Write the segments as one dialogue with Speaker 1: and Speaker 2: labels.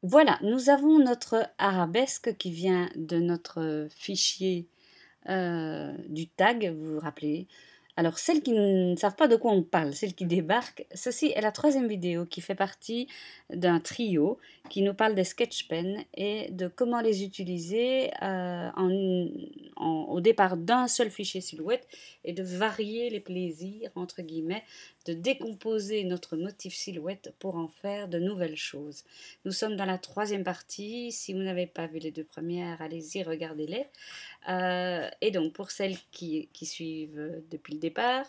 Speaker 1: Voilà, nous avons notre arabesque qui vient de notre fichier du tag, vous vous rappelez. Alors, celles qui ne savent pas de quoi on parle, celles qui débarquent, ceci est la troisième vidéo qui fait partie d'un trio qui nous parle des sketch pens et de comment les utiliser au départ d'un seul fichier silhouette et de varier les plaisirs, entre guillemets, de décomposer notre motif silhouette pour en faire de nouvelles choses. Nous sommes dans la troisième partie. Si vous n'avez pas vu les deux premières, allez-y, regardez-les. Et donc, pour celles qui suivent depuis le départ,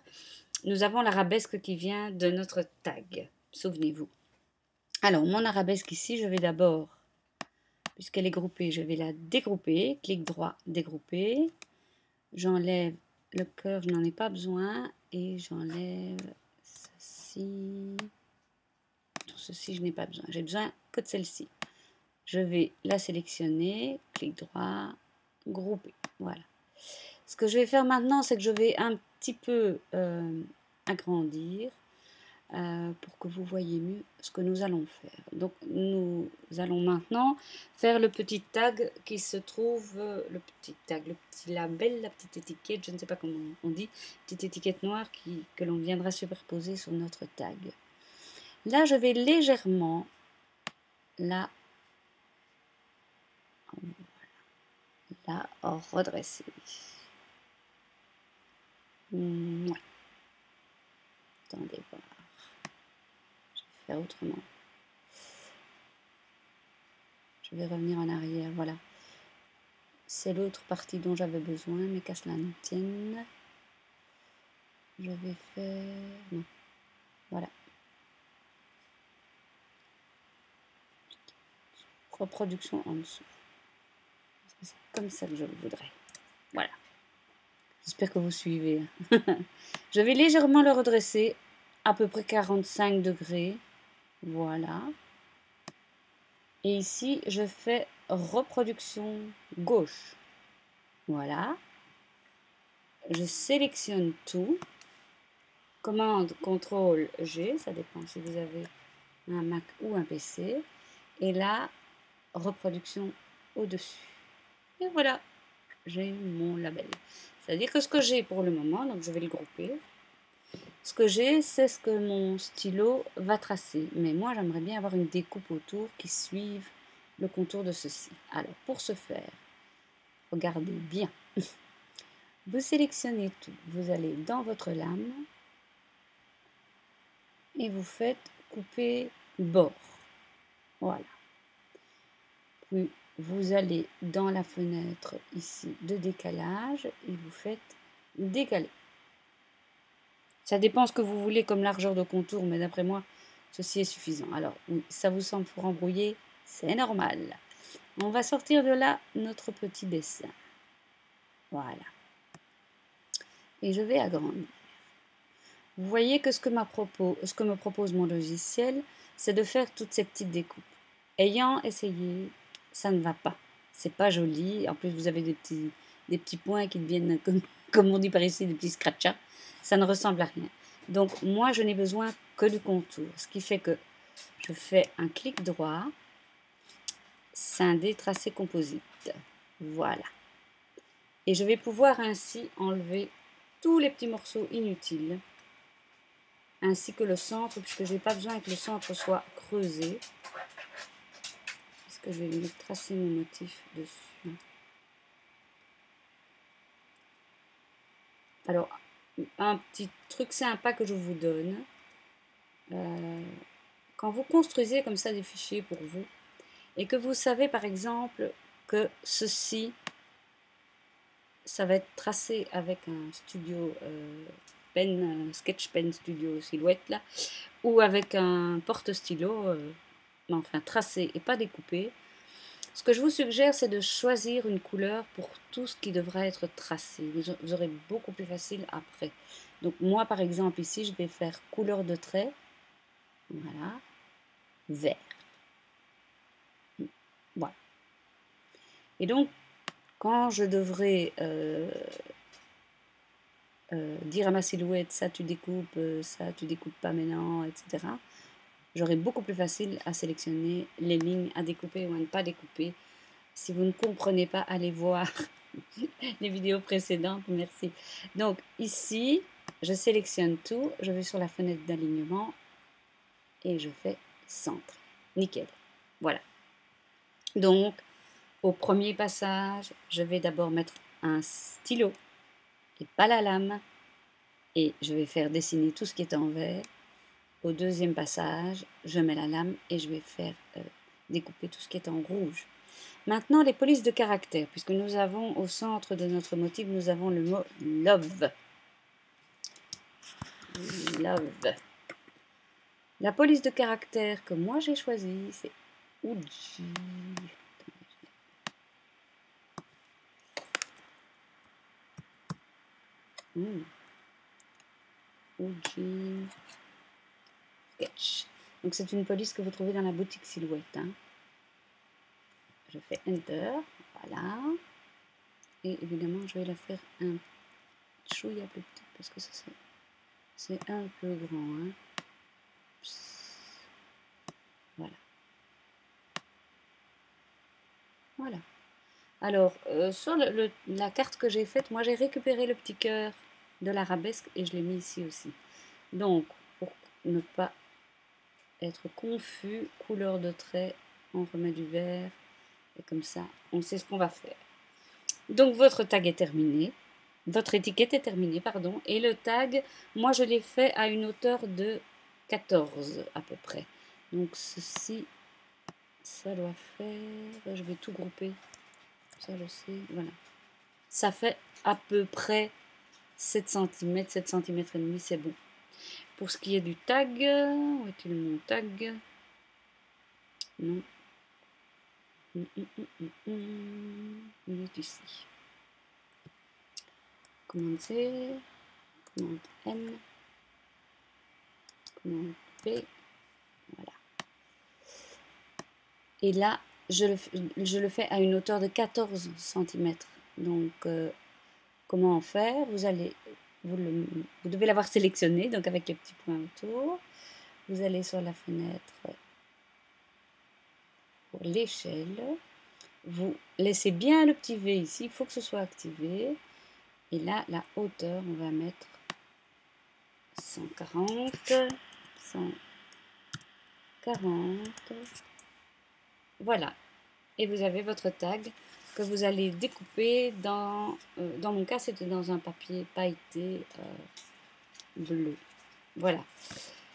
Speaker 1: nous avons l'arabesque qui vient de notre tag. Souvenez-vous. Alors, mon arabesque ici, je vais d'abord, puisqu'elle est groupée, je vais la dégrouper. Clic droit, dégrouper. J'enlève le cœur, je n'en ai pas besoin. Et j'enlève ceci. Tout ceci, je n'ai pas besoin. J'ai besoin que de celle-ci. Je vais la sélectionner. Clic droit, grouper. Voilà. Ce que je vais faire maintenant, c'est que je vais un petit peu agrandir pour que vous voyez mieux ce que nous allons faire. Donc, nous allons maintenant faire le petit tag qui se trouve, le petit tag, le petit label, la petite étiquette, je ne sais pas comment on dit, petite étiquette noire que l'on viendra superposer sur notre tag. Là, je vais légèrement la redresser. Ouais. Attendez voir. Je vais faire autrement. Je vais revenir en arrière, voilà. C'est l'autre partie dont j'avais besoin, mais qu'à cela ne tienne. Je vais faire... non, voilà. Reproduction en dessous. C'est comme ça que je le voudrais. Voilà. J'espère que vous suivez. Je vais légèrement le redresser, à peu près 45 degrés. Voilà. Et ici, je fais reproduction gauche. Voilà. Je sélectionne tout. Commande CTRL G, ça dépend si vous avez un Mac ou un PC. Et là, reproduction au-dessus. Et voilà, j'ai mon label. C'est-à-dire que ce que j'ai pour le moment, donc je vais le grouper. Ce que j'ai, c'est ce que mon stylo va tracer. Mais moi, j'aimerais bien avoir une découpe autour qui suive le contour de ceci. Alors, pour ce faire, regardez bien. Vous sélectionnez tout. Vous allez dans votre lame et vous faites couper bord. Voilà. Puis vous allez dans la fenêtre ici de décalage et vous faites décaler. Ça dépend ce que vous voulez comme largeur de contour, mais d'après moi, ceci est suffisant. Alors, oui, ça vous semble fort embrouillé, c'est normal. On va sortir de là notre petit dessin. Voilà. Et je vais agrandir. Vous voyez que ce que me propose mon logiciel, c'est de faire toutes ces petites découpes. Ayant essayé, ça ne va pas. C'est pas joli. En plus, vous avez des petits points qui deviennent, comme on dit par ici, des petits scratchas. Ça ne ressemble à rien. Donc, moi, je n'ai besoin que du contour. Ce qui fait que je fais un clic droit, scinder, tracer, composite. Voilà. Et je vais pouvoir ainsi enlever tous les petits morceaux inutiles, ainsi que le centre, puisque je n'ai pas besoin que le centre soit creusé. Puisque je vais tracer mon motif dessus. Alors, un petit truc sympa que je vous donne. Quand vous construisez comme ça des fichiers pour vous, et que vous savez par exemple que ceci, ça va être tracé avec un studio sketch pen studio silhouette là, ou avec un porte-stylo, enfin tracé et pas découpé. Ce que je vous suggère, c'est de choisir une couleur pour tout ce qui devra être tracé. Vous aurez beaucoup plus facile après. Donc moi, par exemple, ici, je vais faire couleur de trait. Voilà. Vert. Voilà. Et donc, quand je devrais dire à ma silhouette, ça tu découpes pas maintenant, etc. j'aurai beaucoup plus facile à sélectionner les lignes à découper ou à ne pas découper. Si vous ne comprenez pas, allez voir les vidéos précédentes, merci. Donc ici, je sélectionne tout, je vais sur la fenêtre d'alignement et je fais centre. Nickel. Voilà. Donc, au premier passage, je vais d'abord mettre un stylo et pas la lame et je vais faire dessiner tout ce qui est en vert. Au deuxième passage, je mets la lame et je vais faire découper tout ce qui est en rouge. Maintenant, les polices de caractère, puisque nous avons au centre de notre motif, nous avons le mot love. Love. La police de caractère que moi j'ai choisie, c'est Uji. Uji Sketch. Donc c'est une police que vous trouvez dans la boutique Silhouette. Hein. Je fais Enter. Voilà. Et évidemment, je vais la faire un chouïa plus petit parce que ça c'est un peu grand. Hein. Voilà. Voilà. Alors, sur la carte que j'ai faite, moi j'ai récupéré le petit cœur de l'arabesque et je l'ai mis ici aussi. Donc, pour ne pas être confus, couleur de trait, on remet du vert et comme ça, on sait ce qu'on va faire. Donc, votre tag est terminé. Votre étiquette est terminée, pardon. Et le tag, moi je l'ai fait à une hauteur de 14 à peu près. Donc, ceci, ça doit faire... Je vais tout grouper. Ça, je sais. Voilà. Ça fait à peu près 7 cm, 7 cm et demi, c'est bon. Pour ce qui est du tag, où est-il mon tag? Non. Il est ici. Commande C, commande N, commande P, voilà. Et là, je le fais à une hauteur de 14 cm. Donc, comment en faire? Vous devez l'avoir sélectionné, donc avec les petits points autour. Vous allez sur la fenêtre pour l'échelle. Vous laissez bien le petit V ici, il faut que ce soit activé. Et là, la hauteur, on va mettre 140, 140. Voilà. Et vous avez votre tag que vous allez découper dans mon cas, c'était dans un papier pailleté bleu. Voilà.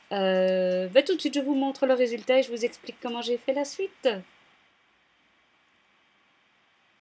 Speaker 1: Tout de suite, je vous montre le résultat et je vous explique comment j'ai fait la suite.